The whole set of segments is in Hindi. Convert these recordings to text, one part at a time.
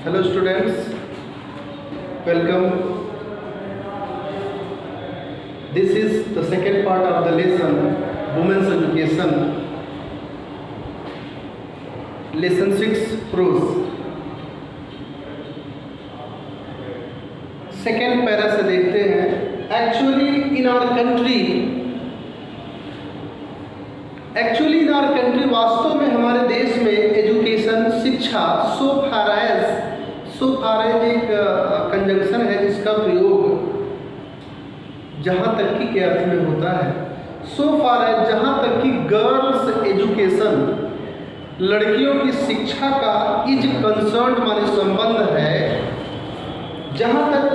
Hello students, welcome. This is the second part of the lesson, Women's Education, Lesson 6, Prose. Second para से देखते हैं. Actually in our country वास्तव में हमारे देश में एजुकेशन शिक्षा so far as एक कंजंक्शन है जिसका प्रयोग जहाँ तक की के अर्थ में होता है. so far as जहाँ तक कि गर्ल्स एजुकेशन लड़कियों की शिक्षा का इज कंसर्न्ड माने संबंध है. जहाँ तक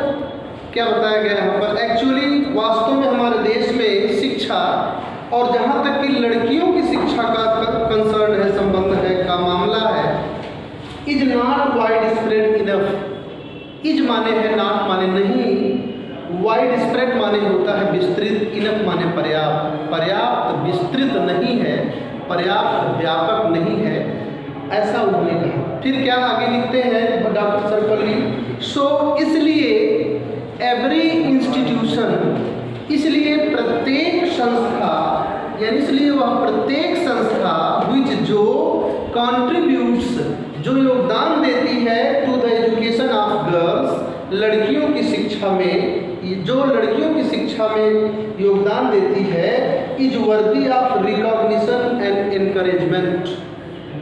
क्या बताया गया यहाँ पर एक्चुअली वास्तव में हमारे देश में शिक्षा और जहाँ तक कि लड़कियों की शिक्षा का कंसर्न है संबंध है का मामला है is not wide spread enough. Is माने है नॉट माने नहीं, वाइड स्प्रेड माने होता है विस्तृत, इनफ माने पर्याप्त. पर्याप्त विस्तृत नहीं है, पर्याप्त व्यापक नहीं है, ऐसा उन्होंने कहा. फिर क्या आगे लिखते हैं डॉक्टर सर्वपल्ली. सो इसलिए एवरी इंस्टीट्यूशन, इसलिए प्रत्येक संस्था यानी इसलिए वह प्रत्येक संस्था विच जो कॉन्ट्रीब्यूट्स जो योगदान देती है to the education of girls लड़कियों की शिक्षा में, जो लड़कियों की शिक्षा में योगदान देती है is worthy of recognition and encouragement.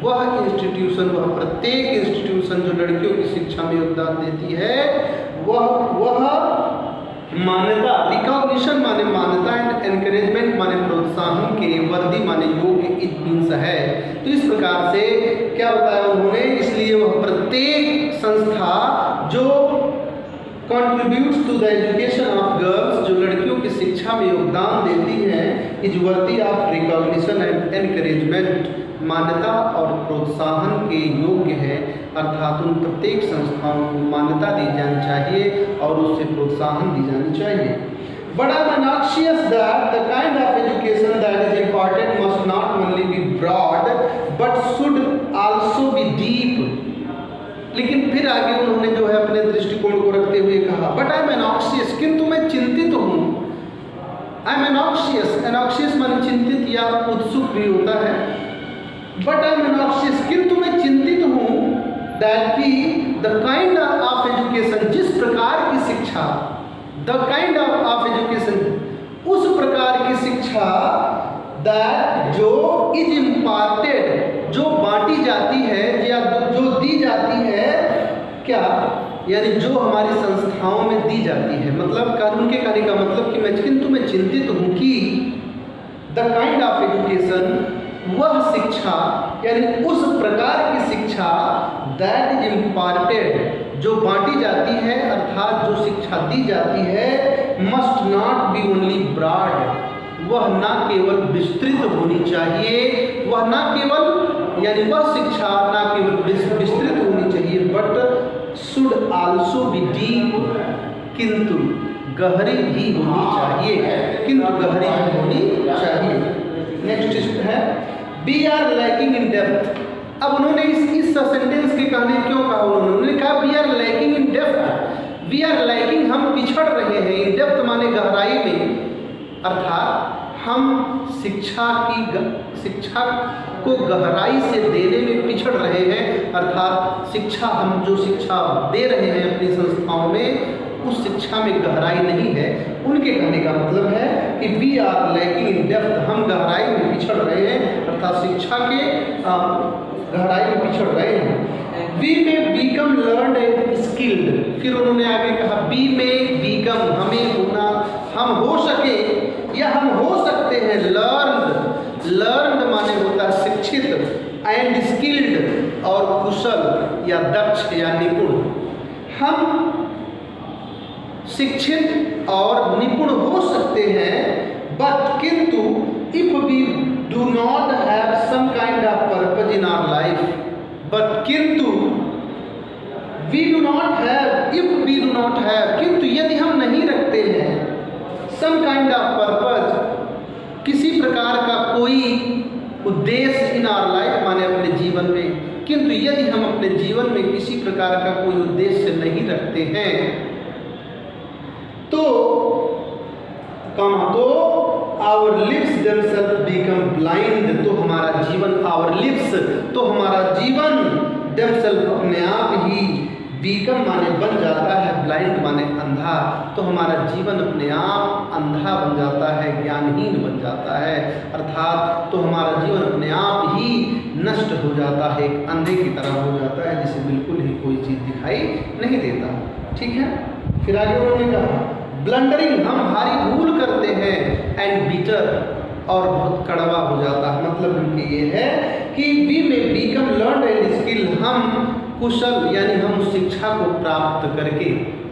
वह इंस्टीट्यूशन, वह प्रत्येक इंस्टीट्यूशन जो लड़कियों की शिक्षा में योगदान देती है वह मान्यता, रिकॉग्निशन माने मान्यता एंड एनकरेजमेंट माने प्रोत्साहन के, वर्दी माने योग्य इट मीन्स है. तो इस प्रकार से क्या बताया उन्होंने, इसलिए वह प्रत्येक संस्था जो contributes to the education of girls जो लड़कियों की शिक्षा में योगदान देती हैं is worthy of recognition and encouragement, मान्यता और प्रोत्साहन के योग्य है. अर्थात उन प्रत्येक संस्थाओं को मान्यता दी जानी चाहिए और उससे प्रोत्साहन दी जानी चाहिए. But I am anxious that the kind of education that is imparted must not only be broad but should also be deep. लेकिन फिर आगे उन्होंने जो है अपने दृष्टिकोण को रखते हुए कहा बट आई एम एनॉक्सियस, किंतु मैं चिंतित हूँ. आई एम एनॉक्सियस, एनॉक्सियस माने चिंतित या उत्सुक भी होता है. बट आई एम एनॉक्सियस, किंतु मैं चिंतित हूँ दैट की द काइंड ऑफ एजुकेशन, जिस प्रकार की शिक्षा, द काइंड ऑफ एजुकेशन उस प्रकार की शिक्षा दैट जो इज इम्पार्टेड जो बांटी जाती है या जो दी जाती है, क्या यानी जो हमारी संस्थाओं में दी जाती है. मतलब उनके कहने का मतलब कि मैं चिंतित हूँ कि द काइंड ऑफ एजुकेशन वह शिक्षा यानी उस प्रकार की शिक्षा दैट इज इम्पार्टेड जो बांटी जाती है अर्थात जो शिक्षा दी जाती है must not be only broad, वह ना केवल विस्तृत होनी चाहिए, वह ना केवल यानी वह शिक्षा ना केवल विस्तृत होनी चाहिए but should also be deep, किंतु गहरी भी होनी चाहिए, किंतु गहरी भी होनी चाहिए. नेक्स्ट है we are lacking in depth. अब उन्होंने इस सेंटेंस के कहने क्यों कहा, उन्होंने कहा we are lacking in depth. We are lacking हम पिछड़ रहे हैं, इन डेप्थ माने गहराई में, अर्थात हम शिक्षा को गहराई से देने में पिछड़ रहे हैं. अर्थात शिक्षा हम जो शिक्षा दे रहे हैं अपनी संस्थाओं में उस शिक्षा में गहराई नहीं है. उनके कहने का मतलब है कि we are lacking in depth, हम गहराई में पिछड़ रहे हैं अर्थात शिक्षा के गहराई में पिछड़ रहे हैं. वी में बीकम लर्नड एंड स्किल्ड. फिर उन्होंने आगे कहा वी में बीकम हमें होना, हम हो सके या हम हो सकते हैं लर्नड माने होता है शिक्षित एंड स्किल्ड और कुशल या दक्ष या निपुण. हम शिक्षित और निपुण हो सकते हैं बट किंतु if we do not have some kind of purpose in our life, but किंतु we do not have, if we do not have, किंतु यदि हम नहीं रखते हैं सम काइंड ऑफ पर्पज किसी प्रकार का कोई उद्देश्य इन आवर लाइफ माने अपने जीवन में किंतु यदि हम अपने जीवन में किसी प्रकार का कोई उद्देश्य नहीं रखते हैं तो our lips themselves become blind, तो हमारा जीवन देमसेल्फ अपने आप ही बीकम माने बन जाता है, ब्लाइंड माने अंधा, तो हमारा जीवन अपने आप अंधा बन जाता है, ज्ञानहीन बन जाता है, अर्थात तो हमारा जीवन अपने आप ही नष्ट हो जाता है, एक अंधे की तरह हो जाता है जिसे बिल्कुल ही कोई चीज़ दिखाई नहीं देता। ठीक है, फिर आगे उन्होंने कहा ब्लंडरिंग, हम भारी भूल करते हैं, एंड बीटर, और बहुत कड़वा हो जाता है। मतलब उनकी ये है कि वी में बीकम लर्न एंड स्किल, हम कुशल यानी हम शिक्षा को प्राप्त करके,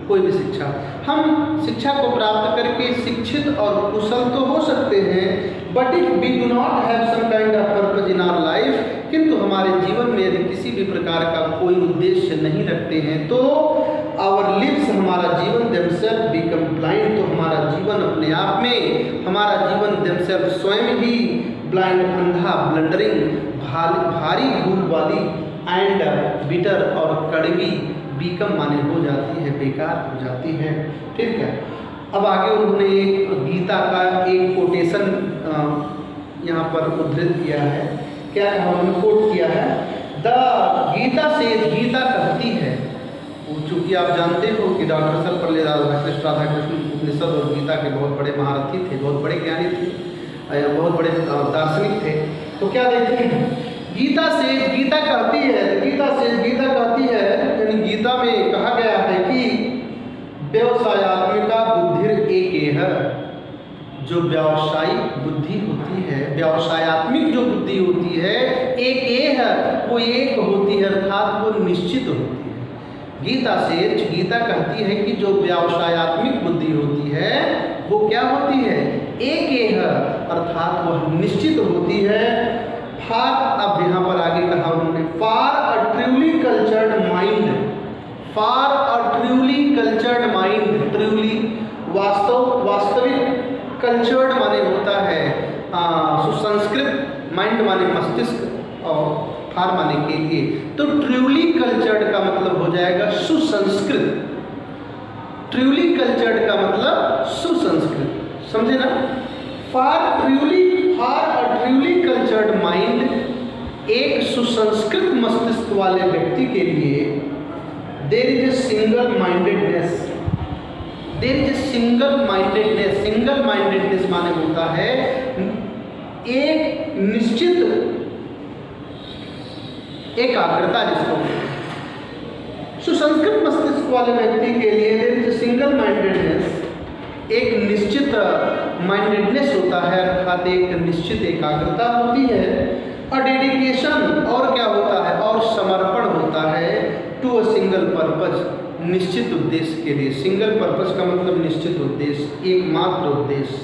कोई भी शिक्षा, हम शिक्षा को प्राप्त करके शिक्षित और कुशल तो हो सकते हैं, but if we do not have some kind of purpose in our life, किंतु हमारे जीवन में यदि किसी भी प्रकार का कोई उद्देश्य नहीं रखते हैं तो आवर लिप्स, हमारा जीवन देमसेल्फ बिकम ब्लाइंड, तो हमारा जीवन अपने आप में, हमारा जीवन देमसेल्फ स्वयं ही ब्लाइंड, अंधा, ब्लंडरिंग, भारी भूल वाली, एंड बिटर, और कड़वी, बीकम माने हो जाती है, बेकार हो जाती है। ठीक है, अब आगे उन्होंने गीता का एक कोटेशन यहाँ पर उद्धृत किया है। क्या उन्होंने कोट किया है, द गीता से, गीता कहती है, चूँकि आप जानते हो कि डॉक्टर सर्वपल्ली राधाकृष्ण उपनिषद और गीता के बहुत बड़े महारथी थे, बहुत बड़े ज्ञानी थे, बहुत बड़े दार्शनिक थे, तो क्या देखते हैं गीता से, गीता कहती है, गीता से गीता कहती है, यानी गीता में कहा गया है कि व्यवसायात्मिका बुद्धिर एक है, जो व्यावसायिक बुद्धि होती है, व्यवसायात्मिक जो बुद्धि होती है, एक है, वो एक होती है, अर्थात वो निश्चित होती है। गीता से, गीता कहती है कि जो व्यवसायात्मिक बुद्धि होती है वो क्या होती है, एक है, अर्थात वह निश्चित होती है। फार, अब यहाँ पर आगे कहा उन्होंने, for a truly cultured mind, for a truly cultured mind, truly वास्तविक, कल्चर्ड माने होता है सुसंस्कृत, माइंड माने मस्तिष्क, और फार माने के लिए, तो ट्रूली कल्चर्ड का मतलब हो जाएगा सुसंस्कृत, ट्रूली कल्चर्ड का मतलब सुसंस्कृत, समझे ना। For a truly cultured mind, एक सुसंस्कृत मस्तिष्क वाले व्यक्ति के लिए there is a single mindedness, there is a single mindedness, single mindedness माने होता है एक निश्चित एकाग्रता, जिसको सुसंस्कृत मस्तिष्क वाले व्यक्ति के लिए there is a single mindedness, एक निश्चित माइंडेडनेस होता है, अर्थात एक निश्चित एकाग्रता होती है, और डेडिकेशन, और क्या होता है, और समर्पण होता है, टू अ सिंगल पर्पज, निश्चित उद्देश्य के लिए। सिंगल पर्पज का मतलब निश्चित उद्देश्य, एकमात्र उद्देश्य,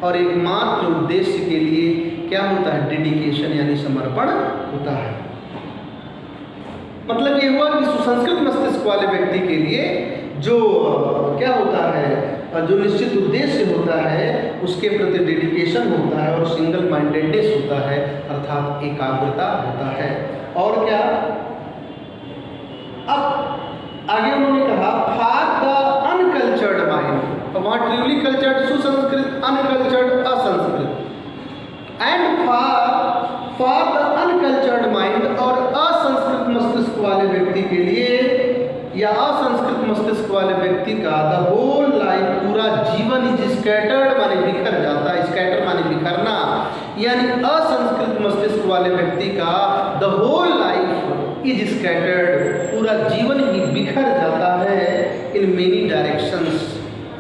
और एकमात्र उद्देश्य के लिए क्या होता है, डेडिकेशन यानी समर्पण होता है। मतलब ये हुआ कि सुसंस्कृत मस्तिष्क वाले व्यक्ति के लिए जो क्या होता है, जो निश्चित उद्देश्य होता है उसके प्रति डेडिकेशन होता है, और सिंगल माइंडेडनेस होता है, अर्थात एकाग्रता होता है। और क्या, अब आगे उन्होंने कहा फार द अनकल्चर्ड माइंड, तो वहाँ ट्रूली कल्चर्ड सुसंस्कृत, अनकल्चर्ड असंस्कृत, and for the uncultured mind, और असंस्कृत मस्तिष्क वाले व्यक्ति के लिए या असंस्कृत मस्तिष्क वाले व्यक्ति का द होल लाइफ, पूरा जीवन इज स्कैटर्ड माने बिखर जाता है, स्कैटर माने बिखरना, यानी असंस्कृत मस्तिष्क वाले व्यक्ति का the whole life is scattered, पूरा जीवन ही बिखर जाता है, इन मेनी डायरेक्शंस,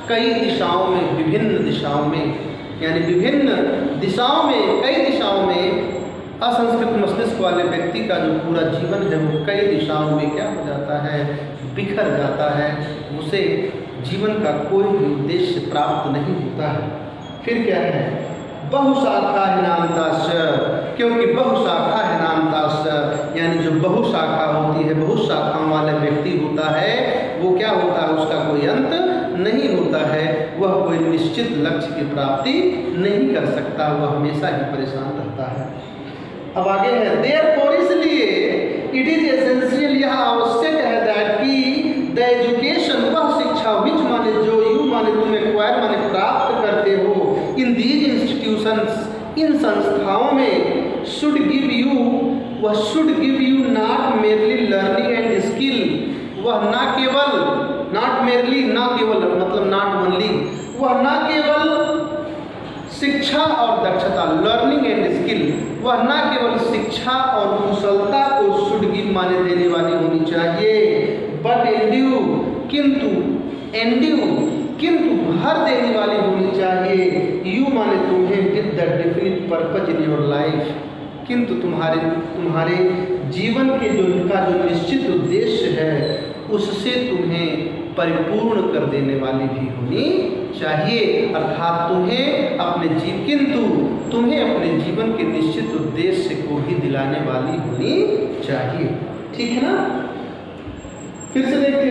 कई दिशाओं में, विभिन्न दिशाओं में, यानी विभिन्न दिशाओं में, कई दिशाओं में असंस्कृत मस्तिष्क वाले व्यक्ति का जो पूरा जीवन है वो कई दिशाओं में क्या हो जाता है, बिखर जाता है, उसे जीवन का कोई भी उद्देश्य प्राप्त नहीं होता है। फिर क्या है, बहुशाखा हिनांताश, क्योंकि बहुशाखा हिनांताश, यानी जो बहुशाखा होती है, बहुत शाखाओं वाला व्यक्ति होता है, वो क्या होता है, उसका कोई अंत नहीं होता है, वह कोई निश्चित लक्ष्य की प्राप्ति नहीं कर सकता, वह हमेशा ही परेशान रहता है। अब आगे है, देयरफॉर, इसलिए इट इज एसेंशियल, यह आवश्यक है दैट कि द एजुकेशन, वह शिक्षा, विच माने जो, यू माने तुम, एक्वायर माने प्राप्त करते हो, इन दीज इंस्टीट्यूशंस, इन संस्थाओं में, शुड गिव यू, वह should give you not merely learning and skill, वह ना केवल, नॉट मेरली, ना केवल मतलब नॉट ओनली, वह ना केवल शिक्षा और दक्षता, लर्निंग एंड स्किल, वह न केवल शिक्षा और कुशलता को शुड गिव माने देने वाली होनी चाहिए, बट एंड्यू, किंतु भर देने वाली होनी चाहिए, यू माने तुम्हें, with the definite purpose in your life, किंतु तुम्हारे जीवन के जो निश्चित उद्देश्य है उससे तुम्हें परिपूर्ण कर देने वाली भी होनी चाहिए, अर्थात तुम्हें अपने जीवन के निश्चित उद्देश्य को ही दिलाने वाली होनी चाहिए। ठीक है ना? फिर से देखिए,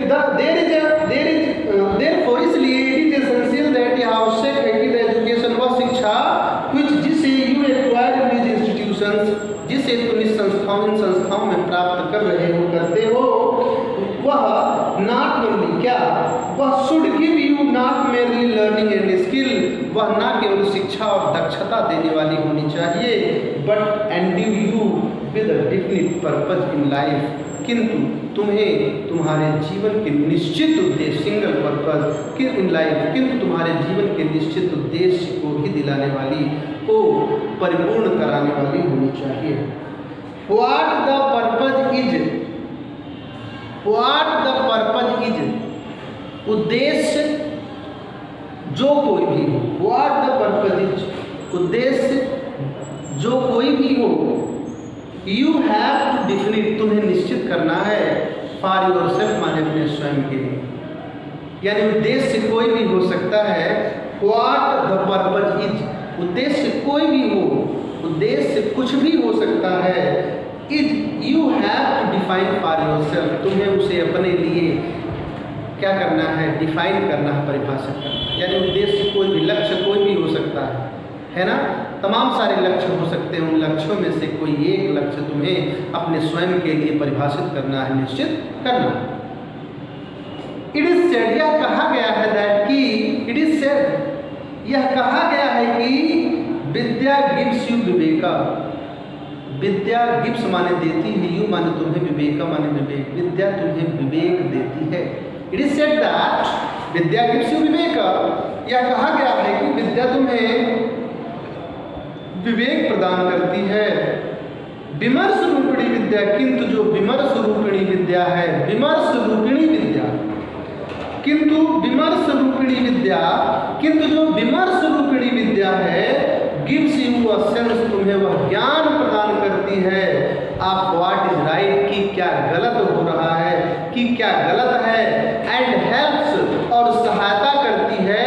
देयरफॉर, इसलिए इट इज एसेंशियल दैट, यह आवश्यक है कि द एजुकेशन, वह शिक्षा, व्हिच जिसे you acquire in these institutions, जिसे तुम इन संस्थाओं में प्राप्त कर रहे हो, करते हो, वह नॉट ओनली, क्या, वह should give you not merely learning and skill, वह ना केवल शिक्षा और दक्षता देने वाली होनी चाहिए, but Andrew you with a definite purpose in life, किंतु तुम्हें तुम्हारे जीवन के निश्चित उद्देश्य, सिंगल पर्पज इन लाइफ, किंतु तुम्हारे जीवन के निश्चित उद्देश्य को ही दिलाने वाली, को परिपूर्ण कराने वाली होनी चाहिए। व्हाट द पर्पज इज, उद्देश्य जो कोई भी हो, व्हाट द पर्पज इज, उद्देश्य जो कोई भी हो, यू हैव टू डिफिनिट, तुम्हें निश्चित करना है, फॉर योर सेल्फ माने अपने स्वयं के लिए, यानी उद्देश्य कोई भी हो सकता है, व्हाट द पर्पज इज, उद्देश्य कोई भी हो, उद्देश्य कुछ भी हो सकता है, is you have to define for your self, तुम्हें उसे अपने लिए क्या करना है, डिफाइन करना है, परिभाषित करना, यानी उद्देश्य कोई भी, लक्ष्य कोई भी हो सकता है ना, तमाम सारे लक्ष्य हो सकते हैं, उन लक्ष्यों में से कोई एक लक्ष्य तुम्हें अपने स्वयं के लिए परिभाषित करना है, निश्चित करना। इट इज सेड, यह कहा गया है दैट कि, इट इज सेड, यह कहा गया है कि विद्या गिव्स यू विवेका, विद्या गिव्स माने देती है, यू माने तुम्हें, विवेका माने विवेक, विद्या तुम्हें विवेक देती है। It is said that Vidya gives you Viveka, यह कहा गया है कि विद्या तुम्हें विवेक प्रदान करती है। विमर्श रूपिणी विद्या, किंतु जो विमर्श रूपिणी विद्या है, विमर्श रूपिणी विद्या, किंतु विमर्श रूपिणी विद्या, किंतु जो विमर्श रूपिणी विद्या है, गिव्स यू अ सेंस, तुम्हें वह ज्ञान प्रदान करती है, आप व्हाट इज राइट, कि क्या गलत हो रहा है, कि क्या गलत है, एंड हेल्प्स, और सहायता करती है,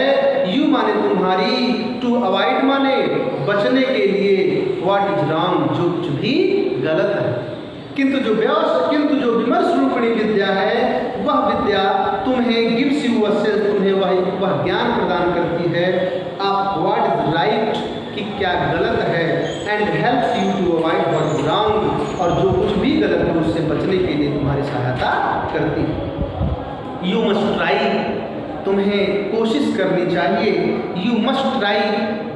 यू माने तुम्हारी, टू अवॉइड माने बचने के लिए, व्हाट इज रॉन्ग, जो कुछ भी गलत है। किंतु जो विमर्श रूपिणी विद्या है, वह विद्या तुम्हें गिव्स यू अ सेंस, तुम्हें वह ज्ञान प्रदान करती है, आप व्हाट इज राइट, कि क्या गलत है, and helps you to avoid what is wrong, और जो कुछ भी गलत है उससे बचने के लिए तुम्हारी सहायता करती है। यू मस्ट ट्राई, तुम्हें कोशिश करनी चाहिए, यू मस्ट ट्राई,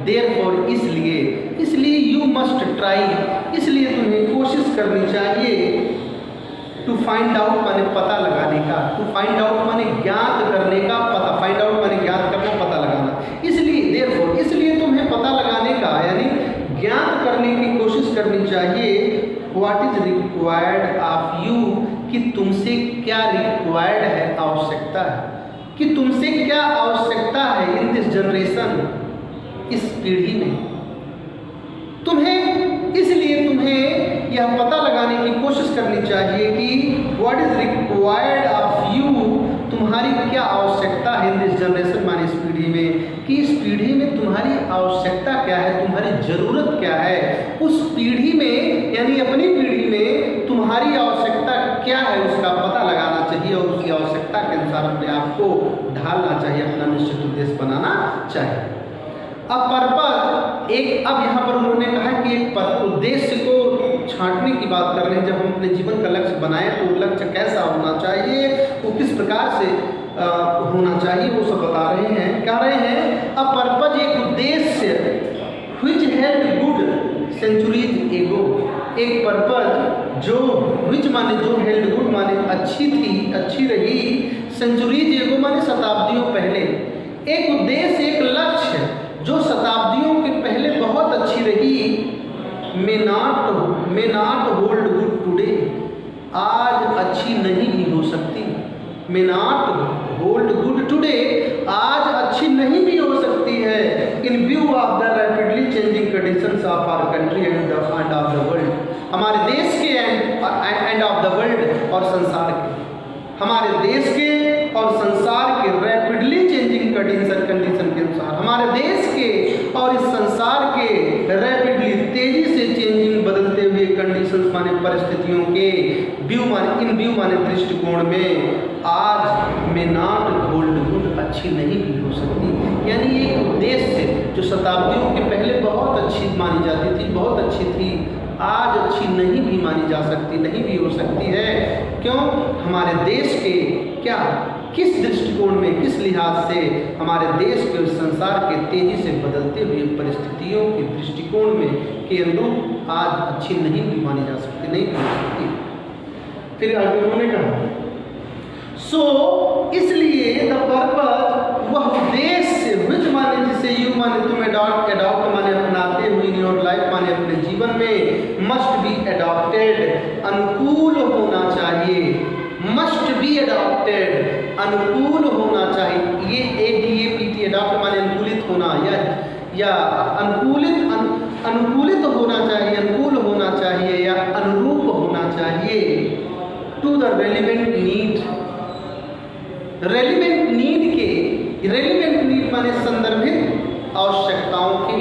देयरफॉर, इसलिए यू मस्ट ट्राई, इसलिए तुम्हें कोशिश करनी चाहिए, टू फाइंड आउट माने पता लगाने का, टू फाइंड आउट माने ज्ञात करने का, पता, फाइंड आउट माने ज्ञात करना, पता लगाना, इसलिए देयरफॉर, इसलिए तुम्हें पता लगाने का यानी ज्ञात करने की कोशिश करनी चाहिए, what is required of you, कि तुमसे क्या रिक्वायर्ड है, आवश्यकता है, कि तुमसे क्या आवश्यकता है, इन दिस जनरेशन, इस पीढ़ी में, इसलिए तुम्हें यह पता लगाने की कोशिश करनी चाहिए कि what is required of you, तुम्हारी क्या आवश्यकता है, इन दिस जनरेशन माने इस पीढ़ी में, कि इस पीढ़ी में तुम्हारी आवश्यकता क्या है, तुम्हारी जरूरत क्या है, उस पीढ़ी में यानी अपनी पीढ़ी में तुम्हारी आवश्यकता क्या है, उसका पता लगाना चाहिए, और उसकी आवश्यकता के अनुसार अपने आप को ढालना चाहिए, अपना निश्चित उद्देश्य बनाना चाहिए। अब पर्पज, एक, अब यहाँ पर उन्होंने कहा कि एक उद्देश्य को छांटने की बात कर रहे हैं। जब हम अपने जीवन का लक्ष्य बनाएं तो वो लक्ष्य कैसा होना चाहिए, वो किस प्रकार से होना चाहिए, वो सब बता रहे हैं। कह रहे हैं अ पर्पज, एक उद्देश्य, व्हिच हेल्ड गुड सेंचुरीज एगो, एक पर्पज जो, व्हिच माने जो, हेल्ड गुड माने अच्छी थी, अच्छी रही, सेंचुरीज एगो माने शताब्दियों पहले, एक उद्देश्य, एक लक्ष्य जो शताब्दियों के पहले बहुत अच्छी रही, may not hold good today, आज अच्छी नहीं भी हो सकती। May not hold good today, आज अच्छी नहीं भी हो सकती है। In view of the rapidly changing conditions of our country and of the world, हमारे देश के एंड ऑफ द वर्ल्ड, और संसार के, हमारे देश के और संसार के रैपिडली चेंजिंग कंडीशन के अनुसार, हमारे देश के और इस संसार के रैपिडली, तेजी से चेंजिंग, बदलते हुए कंडीशंस माने परिस्थितियों के, व्यू माने, इन व्यू माने दृष्टिकोण में, आज में नॉट होल्ड गुड, अच्छी नहीं भी हो सकती। यानी एक उद्देश्य जो शताब्दियों के पहले बहुत अच्छी मानी जाती थी, बहुत अच्छी थी, आज अच्छी नहीं भी मानी जा सकती, नहीं भी हो सकती है। क्यों? हमारे देश के क्या, किस दृष्टिकोण में, किस लिहाज से हमारे देश के और संसार के तेजी से बदलते हुए परिस्थितियों के दृष्टिकोण में के अनुरूप आज अच्छी नहीं भी मानी जा सकती, नहीं भी हो सकती। फिर आगे उन्होंने कहा सो इसलिए द पर्पज, वह उद्देश्य, व्हिच माने जिसे यू माने तुम अडॉप्ट माने अपनाते हुए, इन योर लाइफ माने अपने जीवन में, मस्ट बी अडॉप्टेड, अनुकूल होना चाहिए, मस्ट बी अडॉप्टेड, अनुकूल होना चाहिए। ये ADAPT, अडॉप्ट माने अनुकूलित होना, या अनुकूलित होना चाहिए, अनुकूल होना चाहिए, या अनुरूप होना चाहिए, to the relevant need, relevant need के, रेलिवेंट नीड माने संदर्भित आवश्यकताओं के,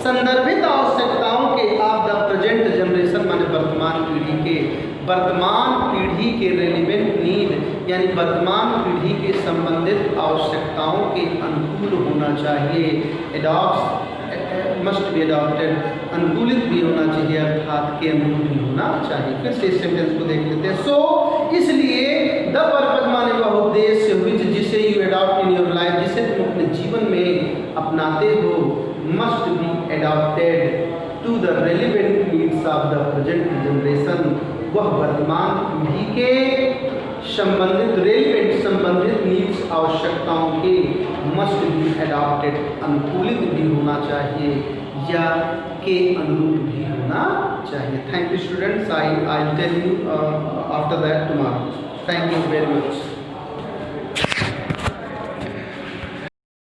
संदर्भित आवश्यकताओं के, ऑफ द प्रेजेंट जनरेशन माने वर्तमान पीढ़ी के, वर्तमान पीढ़ी के रेलिवेंट नीड यानी वर्तमान पीढ़ी के संबंधित आवश्यकताओं के अनुकूल होना चाहिए। एडॉप्ट, मस्ट बी अडॉप्टेड, अनुकूलित भी होना चाहिए, अर्थात के अनुरूप भी होना चाहिए। फिर से इस सेंटेंस को देख लेते हैं। सो इसलिए द पर्पज माने वह उद्देश्य, व्हिच जिसे you adopt in your life, जिसे तुम अपने जीवन में अपनाते हो, must be adopted to the relevant needs of the present generation, वह वर्तमान पीढ़ी के संबंधित, रेलिवेंट संबंधित नीड्स, आवश्यकताओं के, मस्ट बी अडॉप्टेड, अनुकूलित भी होना चाहिए या के अनुरूप भी होना चाहिए। Thank you students, I tell you after that tomorrow. Thank you very much.